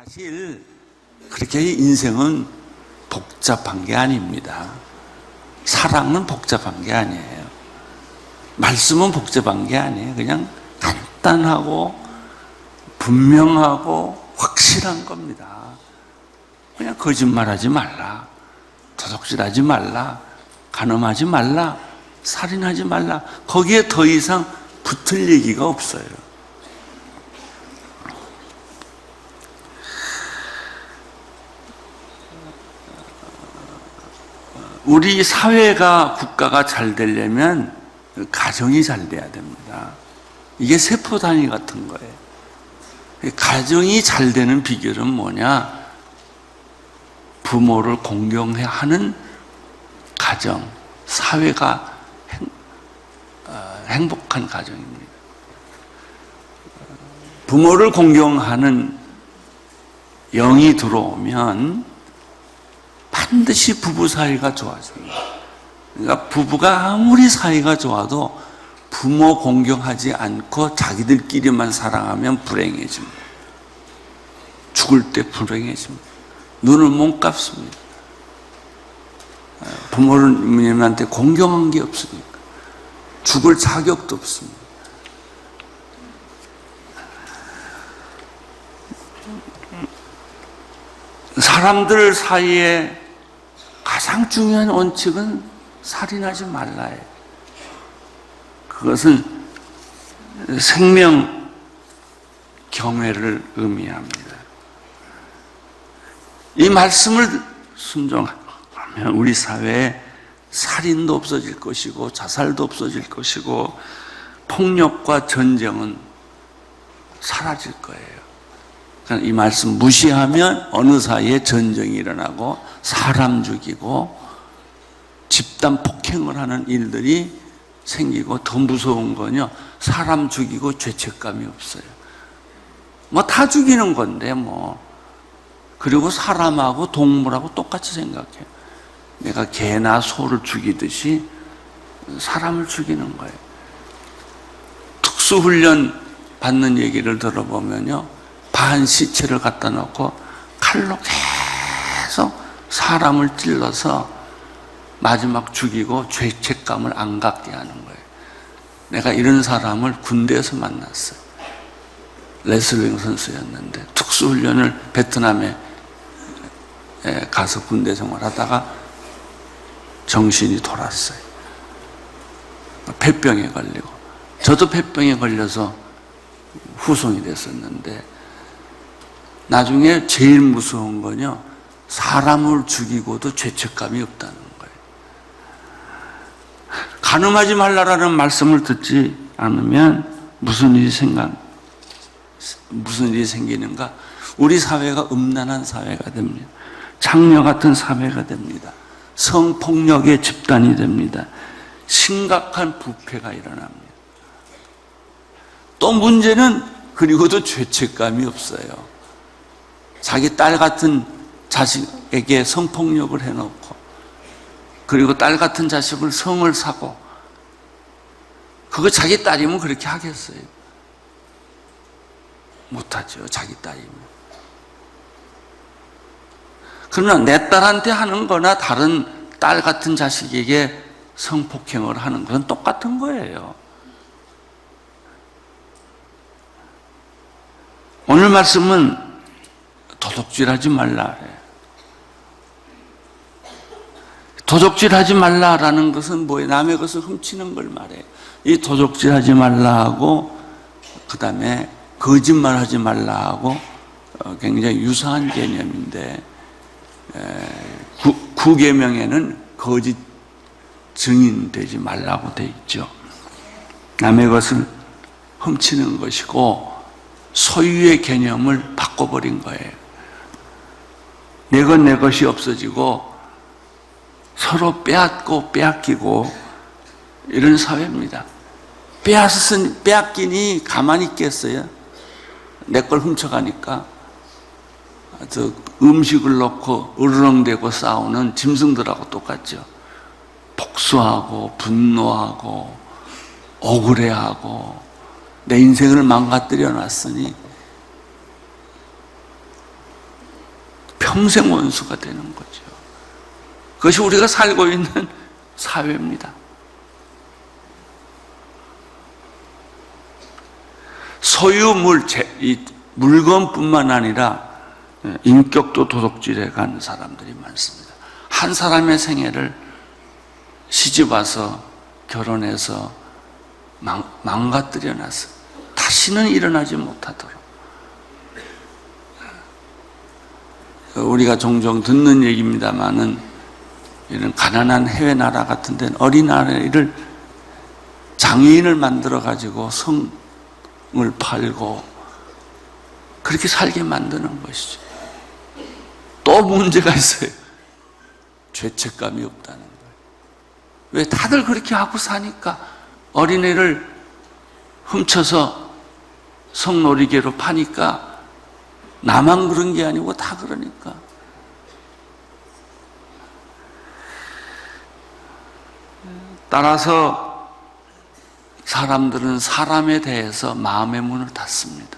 사실 그렇게 인생은 복잡한 게 아닙니다. 사랑은 복잡한 게 아니에요. 말씀은 복잡한 게 아니에요. 그냥 간단하고 분명하고 확실한 겁니다. 그냥 거짓말하지 말라, 도둑질하지 말라, 간음하지 말라, 살인하지 말라. 거기에 더 이상 붙을 얘기가 없어요. 우리 사회가, 국가가 잘 되려면 가정이 잘 돼야 됩니다. 이게 세포 단위 같은 거예요. 가정이 잘 되는 비결은 뭐냐? 부모를 공경해야 하는 가정, 사회가 행복한 가정입니다. 부모를 공경하는 영이 들어오면 반드시 부부 사이가 좋아집니다. 그러니까 부부가 아무리 사이가 좋아도 부모 공경하지 않고 자기들끼리만 사랑하면 불행해집니다. 죽을 때 불행해집니다. 눈을 못 감습니다. 부모님한테 공경한 게 없으니까 죽을 자격도 없습니다. 사람들 사이에 가장 중요한 원칙은 살인하지 말라예요. 그것은 생명 경외를 의미합니다. 이 말씀을 순종하면 우리 사회에 살인도 없어질 것이고 자살도 없어질 것이고 폭력과 전쟁은 사라질 거예요. 이 말씀 무시하면 어느 사이에 전쟁이 일어나고 사람 죽이고 집단 폭행을 하는 일들이 생기고, 더 무서운 건요, 사람 죽이고 죄책감이 없어요. 뭐 다 죽이는 건데 뭐. 그리고 사람하고 동물하고 똑같이 생각해요. 내가 개나 소를 죽이듯이 사람을 죽이는 거예요. 특수훈련 받는 얘기를 들어보면요, 반 시체를 갖다 놓고 칼로 계속 사람을 찔러서 마지막 죽이고 죄책감을 안 갖게 하는 거예요. 내가 이런 사람을 군대에서 만났어요. 레슬링 선수였는데 특수훈련을 베트남에 가서 군대 생활하다가 정신이 돌았어요. 폐병에 걸리고, 저도 폐병에 걸려서 후송이 됐었는데, 나중에 제일 무서운 건요, 사람을 죽이고도 죄책감이 없다는 거예요. 간음하지 말라라는 말씀을 듣지 않으면 무슨 일이 생기는가? 우리 사회가 음란한 사회가 됩니다. 창녀 같은 사회가 됩니다. 성폭력의 집단이 됩니다. 심각한 부패가 일어납니다. 또 문제는 그리고도 죄책감이 없어요. 자기 딸 같은 자식에게 성폭력을 해놓고, 그리고 딸 같은 자식을 성을 사고, 그거 자기 딸이면 그렇게 하겠어요? 못하죠, 자기 딸이면. 그러나 내 딸한테 하는 거나 다른 딸 같은 자식에게 성폭행을 하는 것은 똑같은 거예요. 오늘 말씀은 도둑질하지 말라 그래요. 도둑질하지 말라라는 것은 뭐예요? 남의 것을 훔치는 걸 말해요. 이 도둑질하지 말라 하고, 그 다음에 거짓말하지 말라 하고, 굉장히 유사한 개념인데, 구계명에는 거짓 증인되지 말라고 돼 있죠. 남의 것을 훔치는 것이고 소유의 개념을 바꿔버린 거예요. 내 것 내 것이 없어지고 서로 빼앗고 빼앗기고 이런 사회입니다. 빼앗기니 가만히 있겠어요? 내 걸 훔쳐가니까. 저 음식을 놓고 으르렁대고 싸우는 짐승들하고 똑같죠. 복수하고 분노하고 억울해하고 내 인생을 망가뜨려 놨으니 평생 원수가 되는 거죠. 그것이 우리가 살고 있는 사회입니다. 소유물, 이 물건뿐만 아니라 인격도 도둑질해 가는 사람들이 많습니다. 한 사람의 생애를 시집와서 결혼해서 망가뜨려 놨어요. 다시는 일어나지 못하도록. 우리가 종종 듣는 얘기입니다만은 이런 가난한 해외 나라 같은 데는 어린아이를 장애인을 만들어 가지고 성을 팔고 그렇게 살게 만드는 것이죠. 또 문제가 있어요. 죄책감이 없다는 거예요. 왜? 다들 그렇게 하고 사니까. 어린애를 훔쳐서 성놀이개로 파니까 나만 그런 게 아니고 다 그러니까. 따라서 사람들은 사람에 대해서 마음의 문을 닫습니다.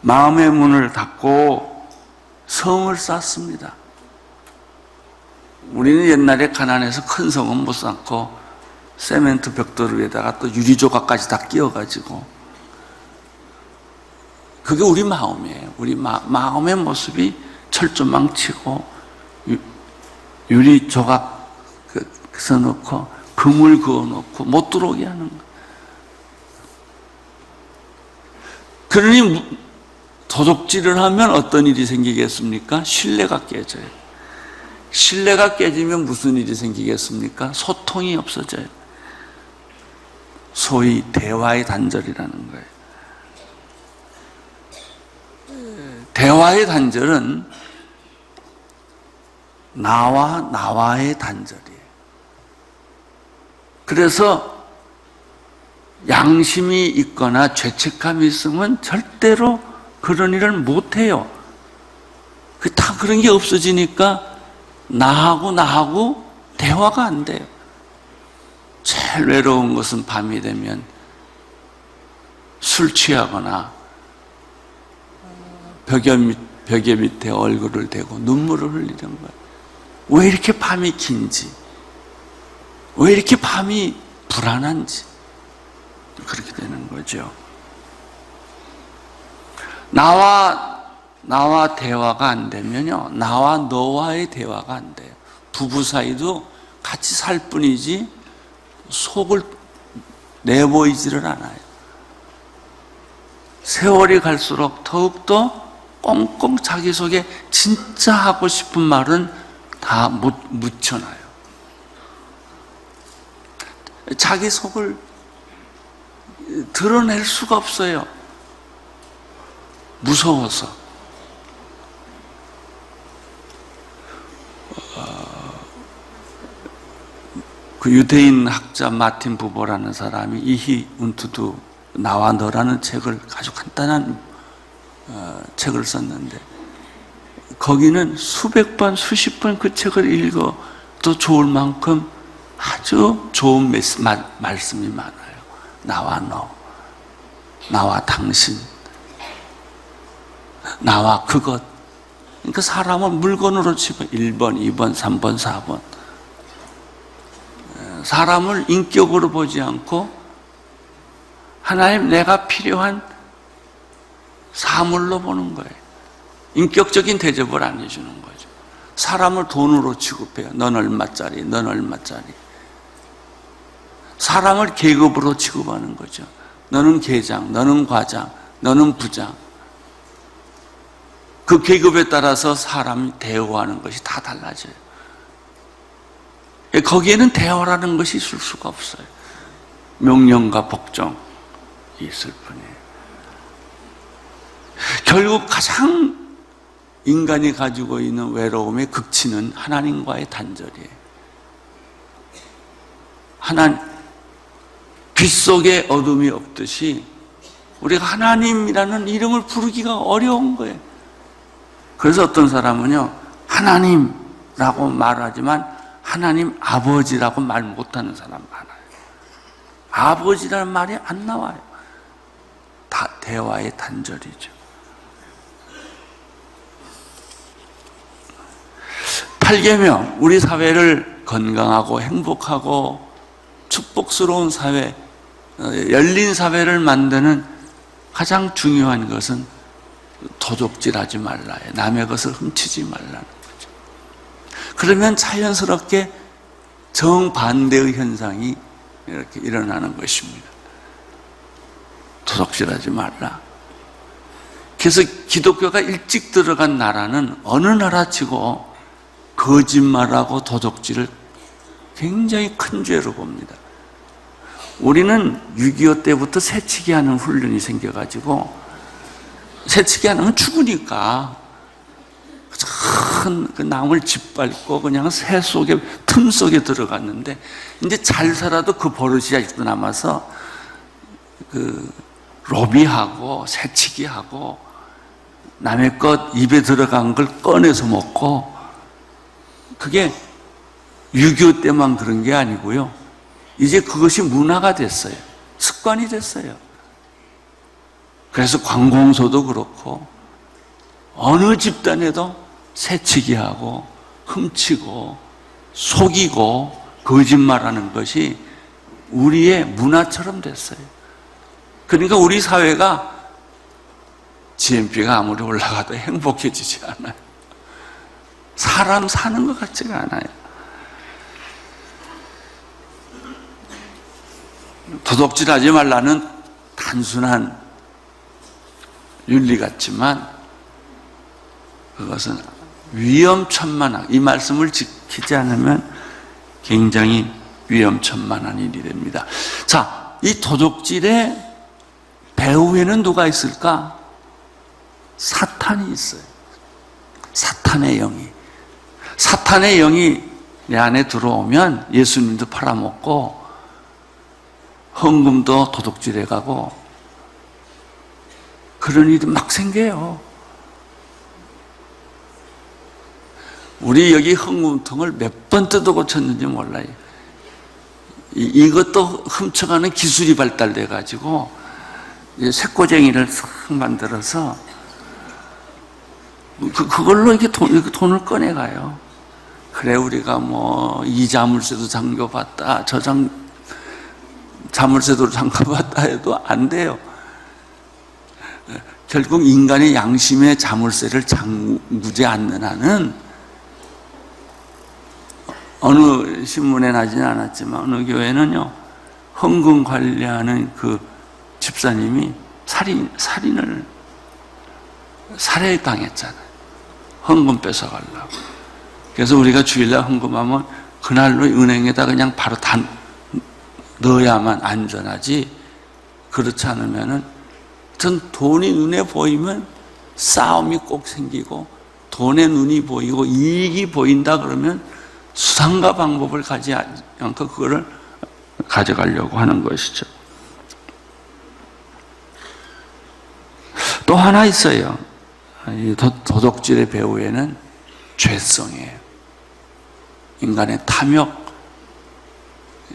마음의 문을 닫고 성을 쌓습니다. 우리는 옛날에 가난해서 큰 성은 못 쌓고 세멘트 벽돌 위에다가 또 유리조각까지 다 끼워가지고, 그게 우리 마음이에요. 우리 마음의 모습이 철조망 치고 유리조각 써놓고 그물 그어놓고 못 들어오게 하는 거예요. 그러니 도둑질을 하면 어떤 일이 생기겠습니까? 신뢰가 깨져요. 신뢰가 깨지면 무슨 일이 생기겠습니까? 소통이 없어져요. 소위 대화의 단절이라는 거예요. 대화의 단절은 나와의 단절이에요. 그래서 양심이 있거나 죄책감이 있으면 절대로 그런 일을 못해요. 다 그런 게 없어지니까 나하고 대화가 안 돼요. 제일 외로운 것은 밤이 되면 술 취하거나 벽에 밑에 얼굴을 대고 눈물을 흘리는 거예요. 왜 이렇게 밤이 긴지, 왜 이렇게 밤이 불안한지, 그렇게 되는 거죠. 나와 대화가 안 되면요, 나와 너와의 대화가 안 돼요. 부부 사이도 같이 살 뿐이지 속을 내보이지를 않아요. 세월이 갈수록 더욱더 꽁꽁 자기 속에 진짜 하고 싶은 말은 다 묻혀놔요. 자기 속을 드러낼 수가 없어요. 무서워서. 그 유대인 학자 마틴 부보라는 사람이 이히 운투두 나와 너라는 책을 아주 간단한 책을 썼는데, 거기는 수백 번 수십 번 그 책을 읽어도 좋을 만큼 아주 좋은 말씀이 많아요. 나와 너, 나와 당신, 나와 그것. 그러니까 사람을 물건으로 치고 1번, 2번, 3번, 4번. 사람을 인격으로 보지 않고 하나님 내가 필요한 사물로 보는 거예요. 인격적인 대접을 안 해주는 거죠. 사람을 돈으로 취급해요. 넌 얼마짜리, 넌 얼마짜리. 사람을 계급으로 취급하는 거죠. 너는 계장, 너는 과장, 너는 부자. 그 계급에 따라서 사람이 대우하는 것이 다 달라져요. 거기에는 대화라는 것이 있을 수가 없어요. 명령과 복종이 있을 뿐이에요. 결국 가장 인간이 가지고 있는 외로움의 극치는 하나님과의 단절이에요. 빛 속에 어둠이 없듯이 우리가 하나님이라는 이름을 부르기가 어려운 거예요. 그래서 어떤 사람은요, 하나님라고 말하지만 하나님 아버지라고 말 못하는 사람 많아요. 아버지라는 말이 안 나와요. 다 대화의 단절이죠. 8계명, 우리 사회를 건강하고 행복하고 축복스러운 사회, 열린 사회를 만드는 가장 중요한 것은 도적질하지 말라요. 남의 것을 훔치지 말라는 거죠. 그러면 자연스럽게 정반대의 현상이 이렇게 일어나는 것입니다. 도적질하지 말라. 그래서 기독교가 일찍 들어간 나라는 어느 나라치고 거짓말하고 도적질을 굉장히 큰 죄로 봅니다. 우리는 6.25 때부터 새치기 하는 훈련이 생겨가지고, 새치기 하면 죽으니까 큰 그 나무를 짓밟고 그냥 새 속에, 틈 속에 들어갔는데, 이제 잘 살아도 그 버릇이 아직도 남아서 그 로비하고 새치기하고 남의 것 입에 들어간 걸 꺼내서 먹고, 그게 6.25 때만 그런 게 아니고요. 이제 그것이 문화가 됐어요. 습관이 됐어요. 그래서 관공서도 그렇고 어느 집단에도 새치기하고 훔치고 속이고 거짓말하는 것이 우리의 문화처럼 됐어요. 그러니까 우리 사회가 GNP가 아무리 올라가도 행복해지지 않아요. 사람 사는 것 같지가 않아요. 도둑질하지 말라는 단순한 윤리 같지만 그것은 위험천만한, 이 말씀을 지키지 않으면 굉장히 위험천만한 일이 됩니다. 자, 이 도둑질의 배후에는 누가 있을까? 사탄이 있어요. 사탄의 영이. 사탄의 영이 내 안에 들어오면 예수님도 팔아먹고 헌금도 도둑질해 가고 그런 일이 막 생겨요. 우리 여기 헌금통을 몇 번 뜯어 고쳤는지 몰라요. 이것도 훔쳐가는 기술이 발달돼 가지고 쇠꼬쟁이를 싹 만들어서 그걸로 이렇게 돈을 꺼내가요. 그래, 우리가 뭐 이 자물쇠도 잠궈봤다, 저 자물쇠도 잠궈봤다 해도 안 돼요. 결국 인간의 양심의 자물쇠를 잠그지 않는 한은, 어느 신문에 나지는 않았지만 어느 교회는요, 헌금 관리하는 그 집사님이 살해당했잖아요. 헌금 뺏어가려고. 그래서 우리가 주일날 헌금하면 그날로 은행에다 그냥 바로 넣어야만 안전하지, 그렇지 않으면은 전 돈이 눈에 보이면 싸움이 꼭 생기고, 돈에 눈이 보이고 이익이 보인다 그러면 수단과 방법을 가지 않고 그거를 가져가려고 하는 것이죠. 또 하나 있어요. 이 도둑질의 배후에는 죄성이에요. 인간의 탐욕,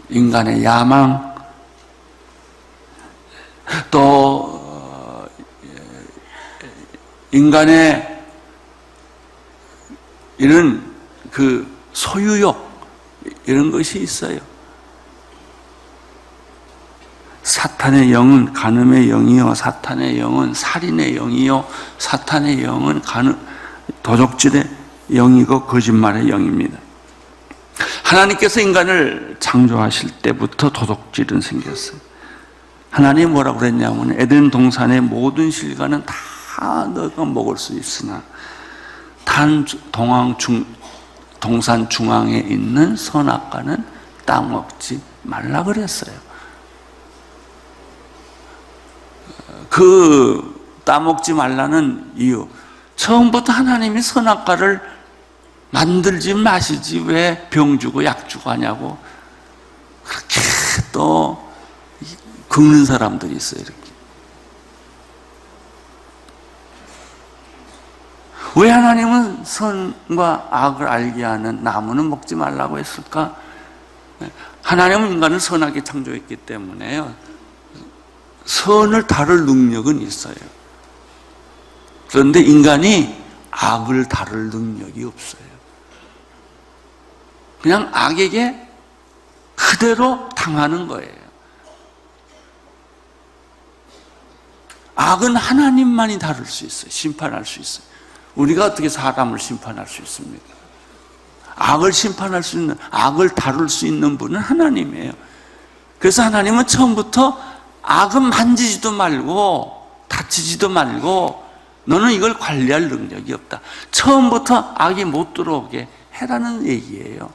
인간의 야망, 또 인간의 이런 그 소유욕, 이런 것이 있어요. 사탄의 영은 간음의 영이요, 사탄의 영은 살인의 영이요, 사탄의 영은 도둑질의 영이고 거짓말의 영입니다. 하나님께서 인간을 창조하실 때부터 도둑질은 생겼어요. 하나님이 뭐라고 그랬냐면 에덴 동산의 모든 실과는 다 너가 먹을 수 있으나 단 동산 중앙에 있는 선악과는 따먹지 말라 그랬어요. 그 따먹지 말라는 이유, 처음부터 하나님이 선악과를 만들지 마시지 왜 병 주고 약 주고 하냐고 그렇게 또 긁는 사람들이 있어요. 이렇게. 왜 하나님은 선과 악을 알게 하는 나무는 먹지 말라고 했을까? 하나님은 인간을 선하게 창조했기 때문에요, 선을 다룰 능력은 있어요. 그런데 인간이 악을 다룰 능력이 없어요. 그냥 악에게 그대로 당하는 거예요. 악은 하나님만이 다룰 수 있어요. 심판할 수 있어요. 우리가 어떻게 사람을 심판할 수 있습니까? 악을 심판할 수 있는, 악을 다룰 수 있는 분은 하나님이에요. 그래서 하나님은 처음부터 악은 만지지도 말고 다치지도 말고 너는 이걸 관리할 능력이 없다. 처음부터 악이 못 들어오게 해라는 얘기예요.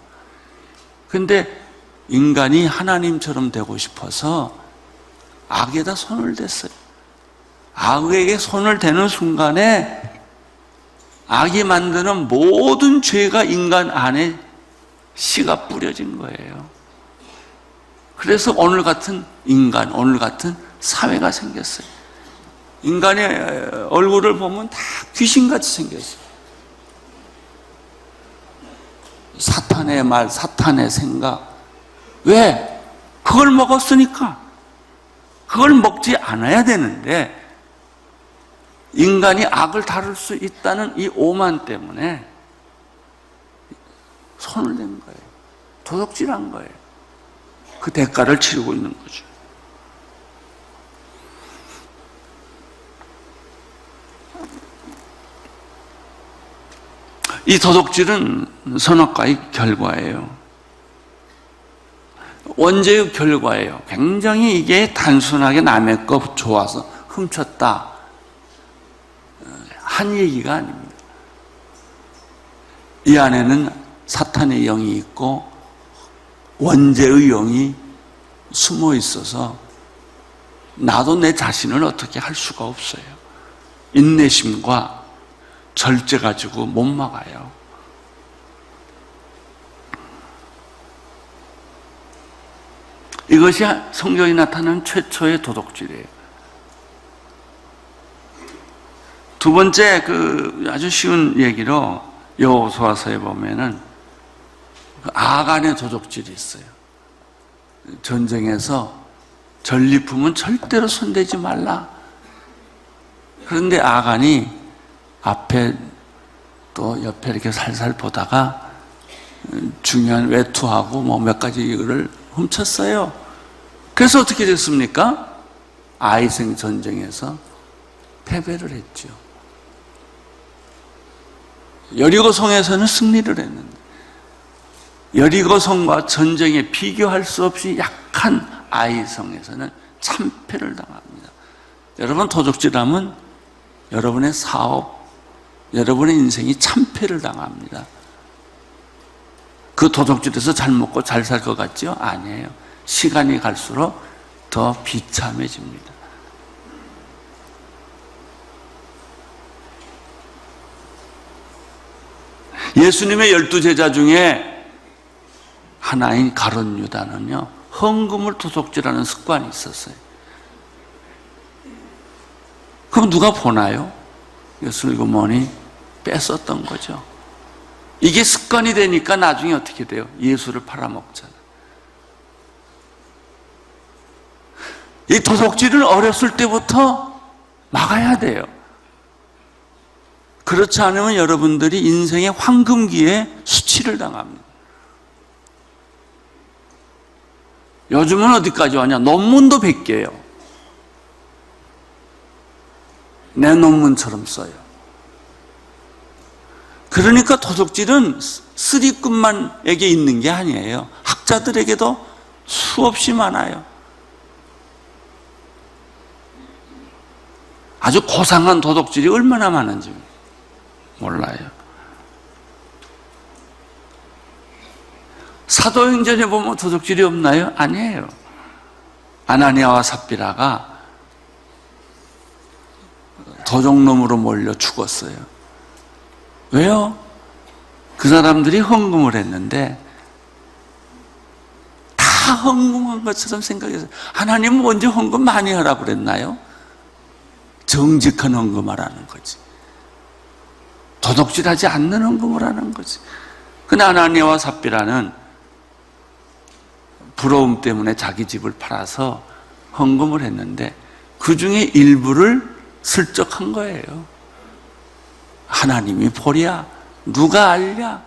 근데 인간이 하나님처럼 되고 싶어서 악에다 손을 댔어요. 악에게 손을 대는 순간에 악이 만드는 모든 죄가 인간 안에 씨가 뿌려진 거예요. 그래서 오늘 같은 인간, 오늘 같은 사회가 생겼어요. 인간의 얼굴을 보면 다 귀신같이 생겼어요. 사탄의 말, 사탄의 생각. 왜? 그걸 먹었으니까. 그걸 먹지 않아야 되는데 인간이 악을 다룰 수 있다는 이 오만 때문에 손을 댄 거예요. 도둑질한 거예요. 그 대가를 치르고 있는 거죠. 이 도둑질은 선악과의 결과예요. 원죄의 결과예요. 굉장히 이게 단순하게 남의 거 좋아서 훔쳤다 한 얘기가 아닙니다. 이 안에는 사탄의 영이 있고 원죄의 영이 숨어 있어서 나도 내 자신을 어떻게 할 수가 없어요. 인내심과 절제 가지고 못 막아요. 이것이 성경에 나타나는 최초의 도둑질이에요. 두 번째 아주 쉬운 얘기로 여호수아서에 보면은 아간의 도둑질이 있어요. 전쟁에서 전리품은 절대로 손대지 말라. 그런데 아간이 앞에 또 옆에 이렇게 살살 보다가 중요한 외투하고 뭐 몇 가지 이거를 훔쳤어요. 그래서 어떻게 됐습니까? 아이생 전쟁에서 패배를 했죠. 여리고성에서는 승리를 했는데 여리고성과 전쟁에 비교할 수 없이 약한 아이성에서는 참패를 당합니다. 여러분, 도둑질하면 여러분의 사업, 여러분의 인생이 참패를 당합니다. 그 도둑질에서 잘 먹고 잘 살 것 같죠? 아니에요. 시간이 갈수록 더 비참해집니다. 예수님의 12제자 중에 하나인 가룟 유다는요, 헌금을 도둑질하는 습관이 있었어요. 그럼 누가 보나요? 슬그머니 뺐었던 거죠. 이게 습관이 되니까 나중에 어떻게 돼요? 예수를 팔아먹잖아요. 이 도둑질은 어렸을 때부터 막아야 돼요. 그렇지 않으면 여러분들이 인생의 황금기에 수치를 당합니다. 요즘은 어디까지 왔냐? 논문도 100개예요. 내 논문처럼 써요. 그러니까 도둑질은 쓰리꾼만에게 있는 게 아니에요. 학자들에게도 수없이 많아요. 아주 고상한 도둑질이 얼마나 많은지 몰라요. 사도행전에 보면 도둑질이 없나요? 아니에요. 아나니아와 삽비라가 도적놈으로 몰려 죽었어요. 왜요? 그 사람들이 헌금을 했는데 다 헌금한 것처럼 생각해서 하나님은 언제 헌금 많이 하라고 그랬나요? 정직한 헌금하라는 거지. 도둑질하지 않는 헌금을 하는 거지. 근데 아나니아와 삽비라는 부러움 때문에 자기 집을 팔아서 헌금을 했는데 그 중에 일부를 슬쩍 한 거예요. 하나님이 보랴, 누가 알랴.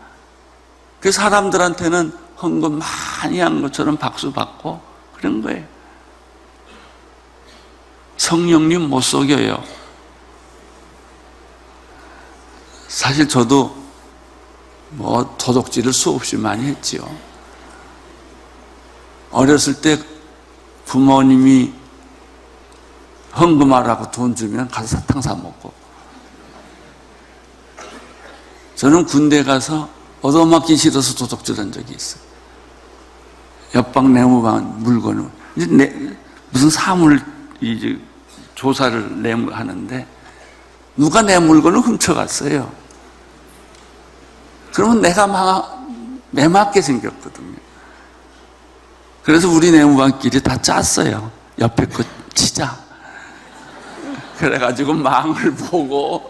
그 사람들한테는 헌금 많이 한 것처럼 박수 받고 그런 거예요. 성령님 못 속여요. 사실 저도 도둑질을 수없이 많이 했지요. 어렸을 때 부모님이 헌금하라고 돈 주면 가서 사탕 사 먹고, 저는 군대 가서 얻어맞기 싫어서 도둑질한 적이 있어요. 옆방 내무반 물건을 이제 무슨 사물 이제 조사를 하는데 누가 내 물건을 훔쳐갔어요. 그러면 내가 매맞게 생겼거든요. 그래서 우리 내무반끼리 다 짰어요. 옆에 거 치자. 그래가지고 망을 보고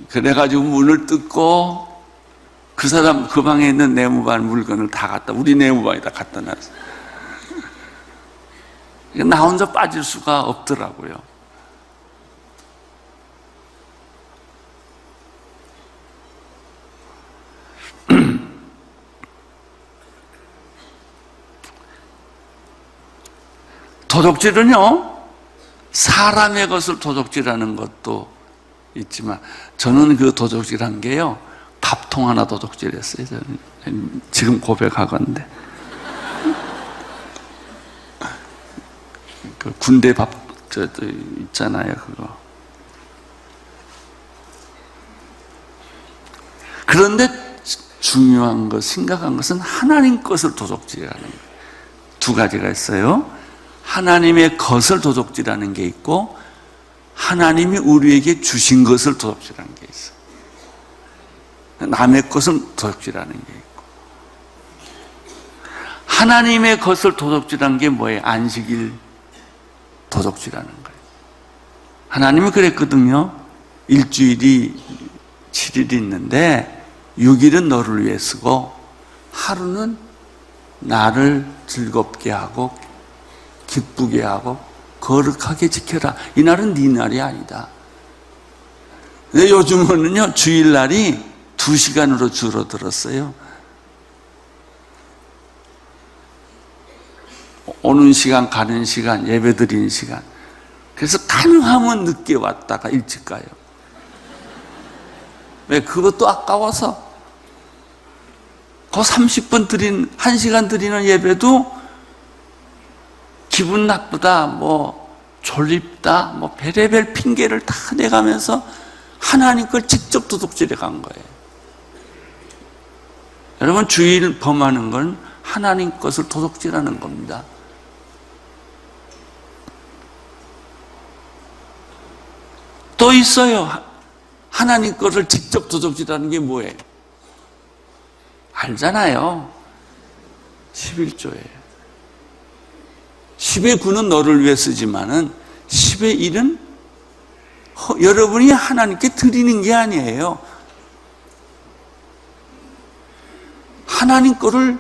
그래가지고 문을 뜯고 그 사람 그 방에 있는 내무반 물건을 다 우리 내무반에다 갖다 놨어요. 나 혼자 빠질 수가 없더라고요. 도둑질은요, 사람의 것을 도둑질하는 것도 있지만 저는 그 도둑질한 게요, 밥통 하나 도둑질했어요. 저는 지금 고백하건데 그 군대 밥 있잖아요, 그거. 그런데 중요한 것, 심각한 것은 하나님 것을 도둑질하는 거예요. 두 가지가 있어요. 하나님의 것을 도둑질하는 게 있고 하나님이 우리에게 주신 것을 도둑질하는 게 있어요. 남의 것을 도둑질하는 게 있고. 하나님의 것을 도둑질하는 게 뭐예요? 안식일 도둑질하는 거예요. 하나님이 그랬거든요. 일주일이 7일이 있는데 6일은 너를 위해 쓰고 하루는 나를 즐겁게 하고 기쁘게 하고 거룩하게 지켜라. 이 날은 네 날이 아니다. 근데 요즘은요, 주일날이 2시간으로 줄어들었어요. 오는 시간, 가는 시간, 예배 드리는 시간. 그래서 가능하면 늦게 왔다가 일찍 가요. 왜? 그것도 아까워서. 그 30분 1시간 드리는 예배도 기분 나쁘다, 졸립다, 별의별 핑계를 다 내가면서 하나님 걸 직접 도둑질해 간 거예요. 여러분, 주일 범하는 건 하나님 것을 도둑질하는 겁니다. 또 있어요. 하나님 것을 직접 도둑질하는 게 뭐예요? 알잖아요. 11조예요. 10의 9는 너를 위해 쓰지만은 10의 1은 여러분이 하나님께 드리는 게 아니에요. 하나님 거를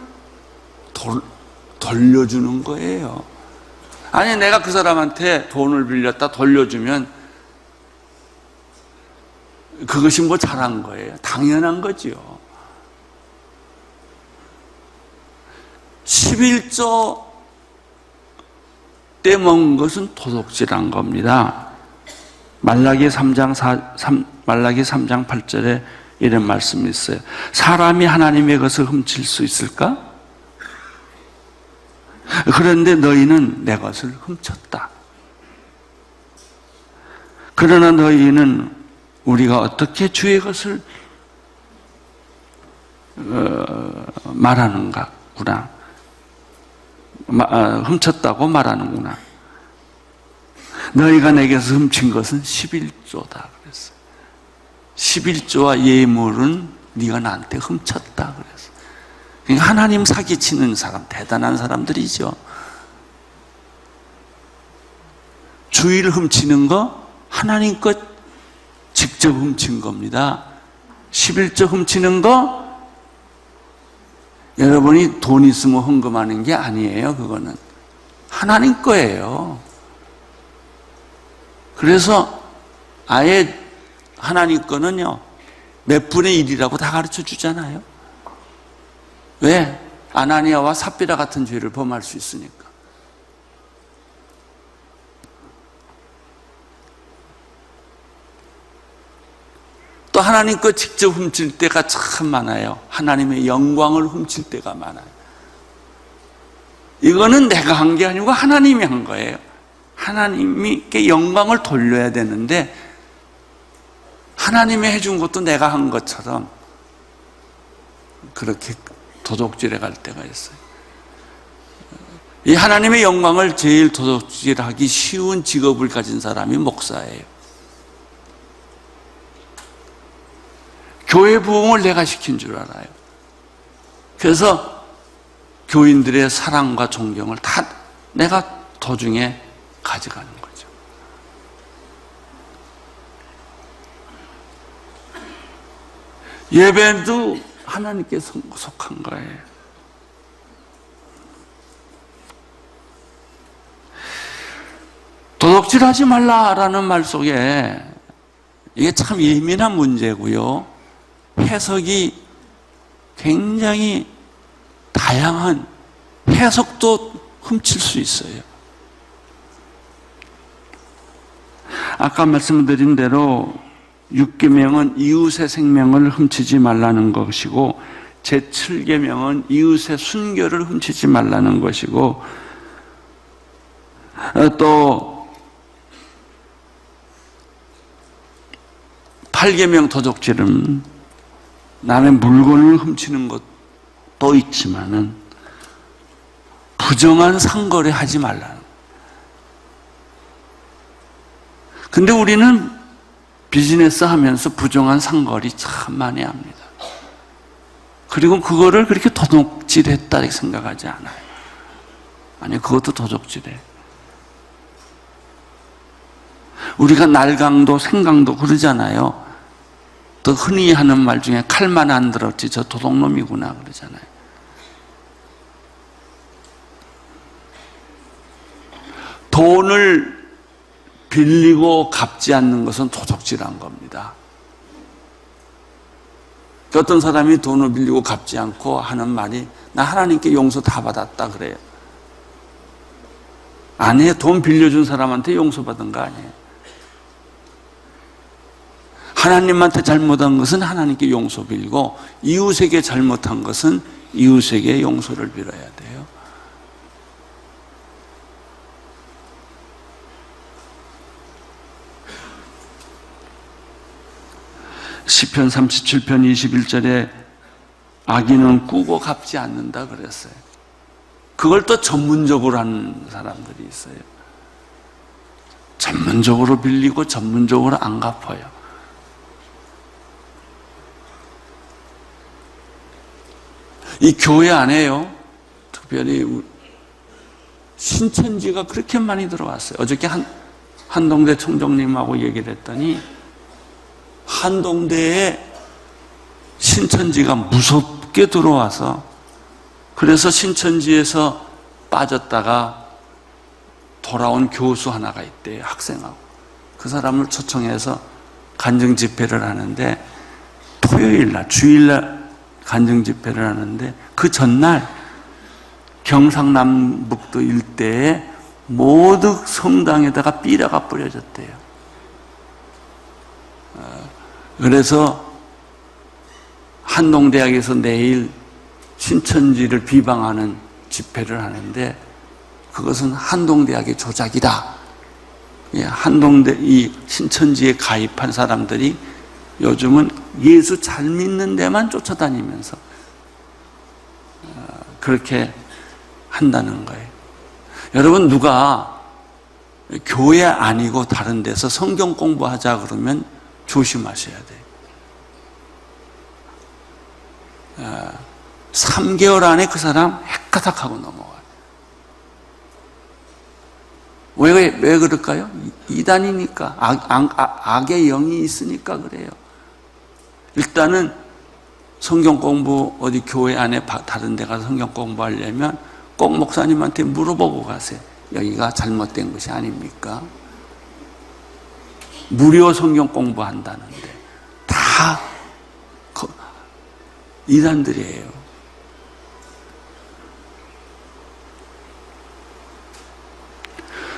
돌려주는 거예요. 아니, 내가 그 사람한테 돈을 빌렸다 돌려주면 그것이 잘한 거예요? 당연한 거지요. 11조 떼먹은 것은 도둑질한 겁니다. 말라기 3장 8절에 이런 말씀이 있어요. 사람이 하나님의 것을 훔칠 수 있을까? 그런데 너희는 내 것을 훔쳤다. 그러나 너희는 우리가 어떻게 주의 것을 말하는가구나. 훔쳤다고 말하는구나. 너희가 내게서 훔친 것은 11조다 그랬어요. 11조와 예물은 네가 나한테 훔쳤다 그랬어요. 그러니까 하나님 사기치는 사람, 대단한 사람들이죠. 주의를 훔치는 거 하나님 것 직접 훔친 겁니다. 11조 훔치는 거 여러분이 돈 있으면 헌금하는 게 아니에요. 그거는 하나님 거예요. 그래서 아예 하나님 거는요, 몇 분의 1이라고 다 가르쳐 주잖아요. 왜? 아나니아와 삽비라 같은 죄를 범할 수 있으니까. 또 하나님 거 직접 훔칠 때가 참 많아요. 하나님의 영광을 훔칠 때가 많아요. 이거는 내가 한 게 아니고 하나님이 한 거예요. 하나님께 영광을 돌려야 되는데 하나님이 해준 것도 내가 한 것처럼 그렇게 도둑질해 갈 때가 있어요. 이 하나님의 영광을 제일 도둑질하기 쉬운 직업을 가진 사람이 목사예요. 교회 부흥을 내가 시킨 줄 알아요. 그래서 교인들의 사랑과 존경을 다 내가 도중에 가져가는 거죠. 예배도 하나님께 속한 거예요. 도둑질하지 말라라는 말 속에 이게 참 예민한 문제고요. 해석이 굉장히 다양한 해석도 훔칠 수 있어요. 아까 말씀드린 대로 6계명은 이웃의 생명을 훔치지 말라는 것이고 제7계명은 이웃의 순결을 훔치지 말라는 것이고 또 8계명 도둑질은 남의 물건을 훔치는 것도 있지만은 부정한 상거래 하지 말라는. 근데 우리는 비즈니스 하면서 부정한 상거래 참 많이 합니다. 그리고 그거를 그렇게 도둑질했다 생각하지 않아요. 아니, 그것도 도둑질해. 우리가 날강도 생강도 그러잖아요. 또 흔히 하는 말 중에 칼만 안 들었지 저 도둑놈이구나 그러잖아요. 돈을 빌리고 갚지 않는 것은 도둑질한 겁니다. 어떤 사람이 돈을 빌리고 갚지 않고 하는 말이 나 하나님께 용서 다 받았다 그래요. 아니에요. 돈 빌려준 사람한테 용서받은 거 아니에요. 하나님한테 잘못한 것은 하나님께 용서 빌고 이웃에게 잘못한 것은 이웃에게 용서를 빌어야 돼요. 시편 37편 21절에 악인은 꾸고 갚지 않는다 그랬어요. 그걸 또 전문적으로 하는 사람들이 있어요. 전문적으로 빌리고 전문적으로 안 갚아요. 이 교회 안에요, 특별히 신천지가 그렇게 많이 들어왔어요. 어저께 한동대 총장님하고 얘기를 했더니 한동대에 신천지가 무섭게 들어와서 그래서 신천지에서 빠졌다가 돌아온 교수 하나가 있대요. 학생하고. 그 사람을 초청해서 간증 집회를 하는데 토요일날, 주일날 간증 집회를 하는데 그 전날 경상남북도 일대에 모두 성당에다가 삐라가 뿌려졌대요. 그래서 한동대학에서 내일 신천지를 비방하는 집회를 하는데 그것은 한동대학의 조작이다. 한동대 이 신천지에 가입한 사람들이 요즘은 예수 잘 믿는 데만 쫓아다니면서 그렇게 한다는 거예요. 여러분, 누가 교회 아니고 다른 데서 성경 공부하자 그러면 조심하셔야 돼요. 3개월 안에 그 사람 헷가닥하고 넘어가요. 왜 그럴까요? 이단이니까, 악의 영이 있으니까 그래요. 일단은 성경 공부, 어디 교회 안에 다른 데 가서 성경 공부하려면 꼭 목사님한테 물어보고 가세요. 여기가 잘못된 것이 아닙니까? 무료 성경 공부한다는데 다 이단들이에요.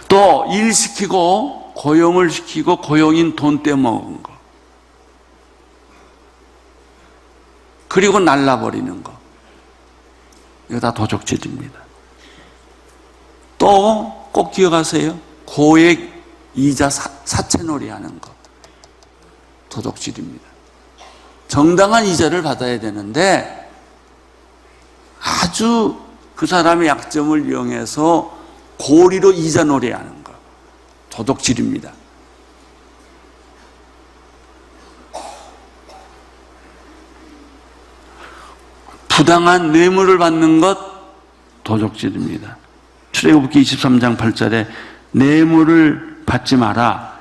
또 일시키고 고용을 시키고 고용인 돈 떼먹은 거, 그리고 날라버리는 거, 이거 다 도적질입니다. 또 꼭 기억하세요. 고액 이자 사채놀이 하는 거, 도적질입니다. 정당한 이자를 받아야 되는데 아주 그 사람의 약점을 이용해서 고리로 이자 놀이하는 거, 도둑질입니다. 부당한 뇌물을 받는 것, 도둑질입니다. 출애굽기 23장 8절에 뇌물을 받지 마라.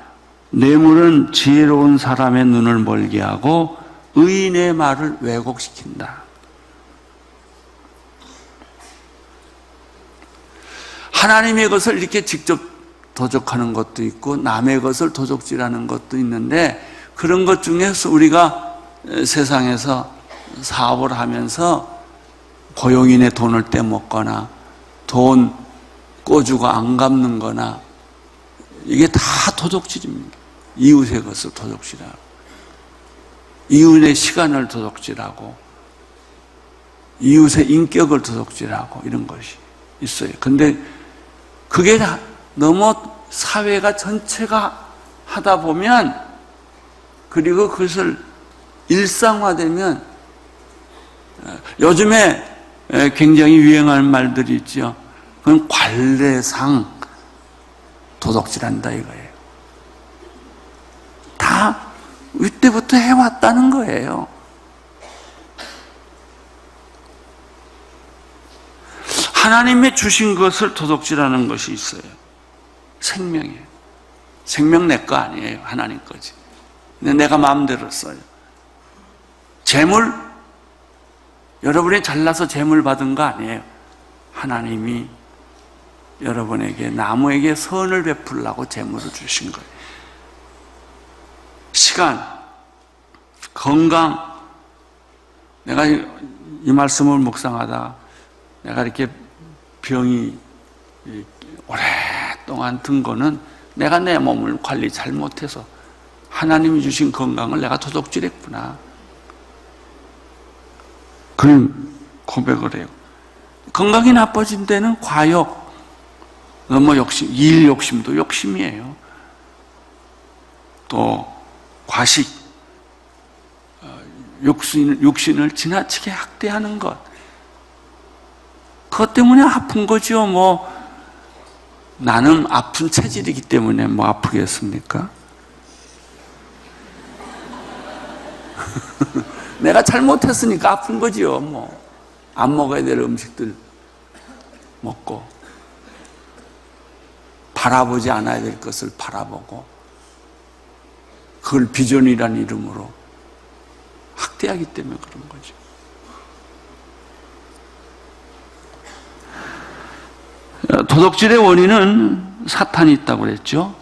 뇌물은 지혜로운 사람의 눈을 멀게 하고 의인의 말을 왜곡시킨다. 하나님의 것을 이렇게 직접 도적하는 것도 있고 남의 것을 도적질하는 것도 있는데, 그런 것 중에서 우리가 세상에서 사업을 하면서 고용인의 돈을 떼먹거나 돈 꿔주고 안 갚는 거나, 이게 다 도적질입니다. 이웃의 것을 도적질하고, 이웃의 시간을 도적질하고, 이웃의 인격을 도적질하고, 이런 것이 있어요. 근데 그게 너무 사회가 전체가 하다 보면, 그리고 그것을 일상화되면, 요즘에 굉장히 유행하는 말들이 있죠. 그건 관례상 도둑질한다 이거예요. 다 이때부터 해왔다는 거예요. 하나님의 주신 것을 도둑질하는 것이 있어요. 생명이에요. 생명 내 거 아니에요. 하나님 거지. 근데 내가 마음대로 써요. 재물, 여러분이 잘나서 재물 받은 거 아니에요. 하나님이 여러분에게, 나무에게 선을 베풀라고 재물을 주신 거예요. 시간, 건강. 내가 이 말씀을 묵상하다 내가 이렇게 병이 오랫동안 든 거는 내가 내 몸을 관리 잘못해서 하나님이 주신 건강을 내가 도둑질했구나, 그런 고백을 해요. 건강이 나빠진 데는 과욕, 너무 욕심, 일 욕심도 욕심이에요. 또 과식, 육신을 지나치게 학대하는 것, 그것 때문에 아픈 거죠. 뭐 나는 아픈 체질이기 때문에 뭐 아프겠습니까? 내가 잘못했으니까 아픈 거지요. 뭐 안 먹어야 될 음식들 먹고, 바라보지 않아야 될 것을 바라보고, 그걸 비전이라는 이름으로 학대하기 때문에 그런 거죠. 도둑질의 원인은 사탄이 있다고 그랬죠.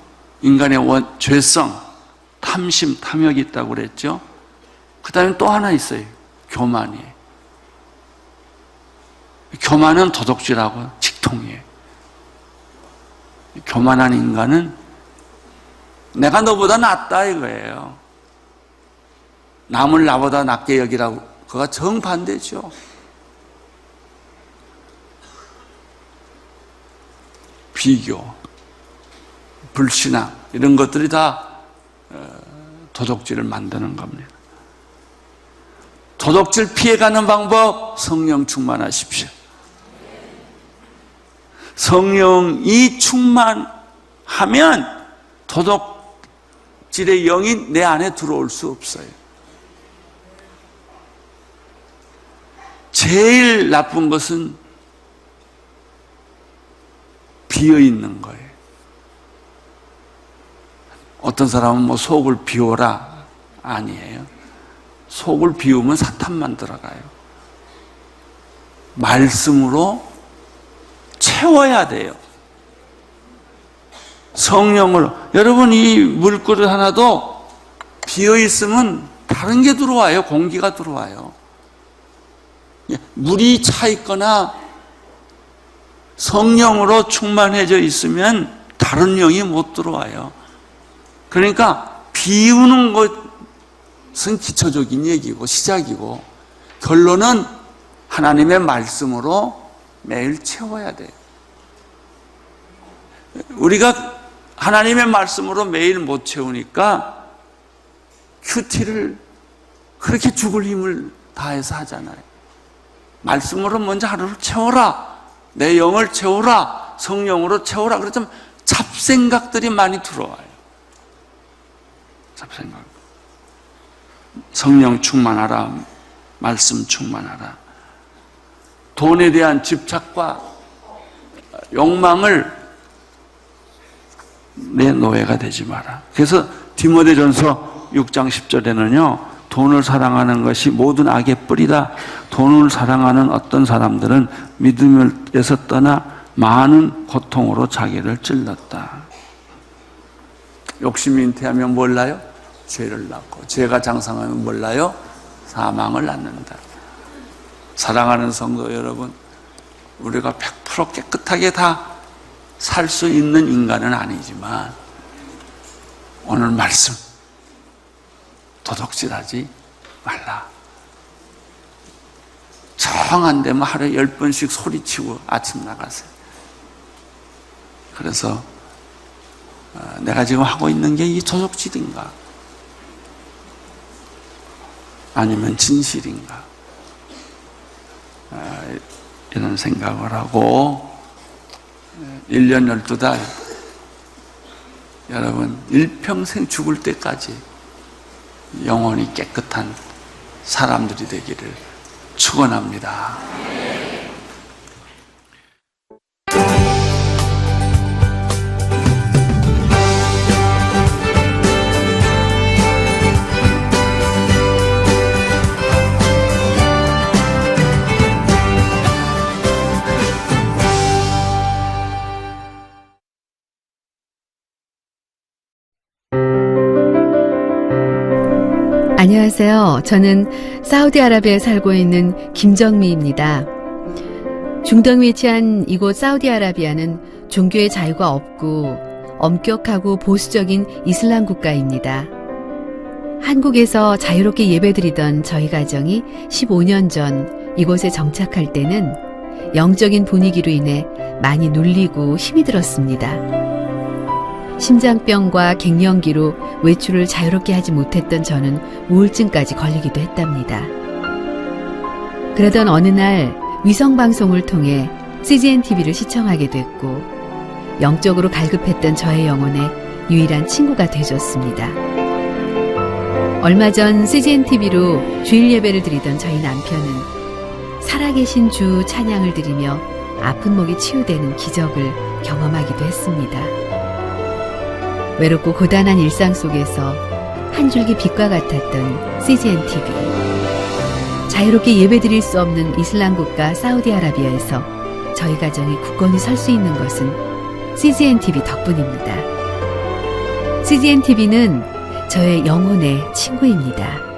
인간의 죄성, 탐심, 탐욕이 있다고 그랬죠. 그 다음에 또 하나 있어요. 교만이에요. 교만은 도둑질하고 직통이에요. 교만한 인간은 내가 너보다 낫다 이거예요. 남을 나보다 낫게 여기라고, 그거가 정반대죠. 비교. 불신앙 이런 것들이 다 도둑질을 만드는 겁니다. 도둑질 피해가는 방법, 성령 충만하십시오. 성령이 충만하면 도둑질의 영이 내 안에 들어올 수 없어요. 제일 나쁜 것은 비어있는 거예요. 어떤 사람은 뭐 속을 비워라, 아니에요. 속을 비우면 사탄만 들어가요. 말씀으로 채워야 돼요. 성령으로. 여러분, 이 물그릇 하나도 비어있으면 다른 게 들어와요. 공기가 들어와요. 물이 차 있거나 성령으로 충만해져 있으면 다른 영이 못 들어와요. 그러니까 비우는 것은 기초적인 얘기고 시작이고, 결론은 하나님의 말씀으로 매일 채워야 돼요. 우리가 하나님의 말씀으로 매일 못 채우니까 큐티를 그렇게 죽을 힘을 다해서 하잖아요. 말씀으로 먼저 하루를 채워라, 내 영을 채워라, 성령으로 채워라. 그렇지만 잡생각들이 많이 들어와요. 잡생각. 성령 충만하라, 말씀 충만하라. 돈에 대한 집착과 욕망을 내 노예가 되지 마라. 그래서 디모데전서 6장 10절에는요, 돈을 사랑하는 것이 모든 악의 뿌리다. 돈을 사랑하는 어떤 사람들은 믿음에서 떠나 많은 고통으로 자기를 찔렀다. 욕심이 잉태하면 몰라요? 죄를 낳고, 죄가 장성하면 몰라요? 사망을 낳는다. 사랑하는 성도 여러분, 우리가 100% 깨끗하게 다 살 수 있는 인간은 아니지만 오늘 말씀, 도둑질하지 말라. 정 안 되면 하루에 10번씩 소리치고 아침 나가세요. 그래서 내가 지금 하고 있는 게 이 도둑질인가? 아니면 진실인가? 이런 생각을 하고 1년 12달 여러분 일평생 죽을 때까지 영혼이 깨끗한 사람들이 되기를 축원합니다. 안녕하세요. 저는 사우디아라비아에 살고 있는 김정미입니다. 중동에 위치한 이곳 사우디아라비아는 종교의 자유가 없고 엄격하고 보수적인 이슬람 국가입니다. 한국에서 자유롭게 예배드리던 저희 가정이 15년 전 이곳에 정착할 때는 영적인 분위기로 인해 많이 눌리고 힘이 들었습니다. 심장병과 갱년기로 외출을 자유롭게 하지 못했던 저는 우울증까지 걸리기도 했답니다. 그러던 어느 날 위성방송을 통해 CGN TV를 시청하게 됐고, 영적으로 갈급했던 저의 영혼의 유일한 친구가 되어줬습니다. 얼마 전 CGN TV로 주일 예배를 드리던 저희 남편은 살아계신 주 찬양을 드리며 아픈 목이 치유되는 기적을 경험하기도 했습니다. 외롭고 고단한 일상 속에서 한 줄기 빛과 같았던 CGN TV. 자유롭게 예배드릴 수 없는 이슬람 국가 사우디아라비아에서 저희 가정이 굳건히 설 수 있는 것은 CGN TV 덕분입니다. CGN TV는 저의 영혼의 친구입니다.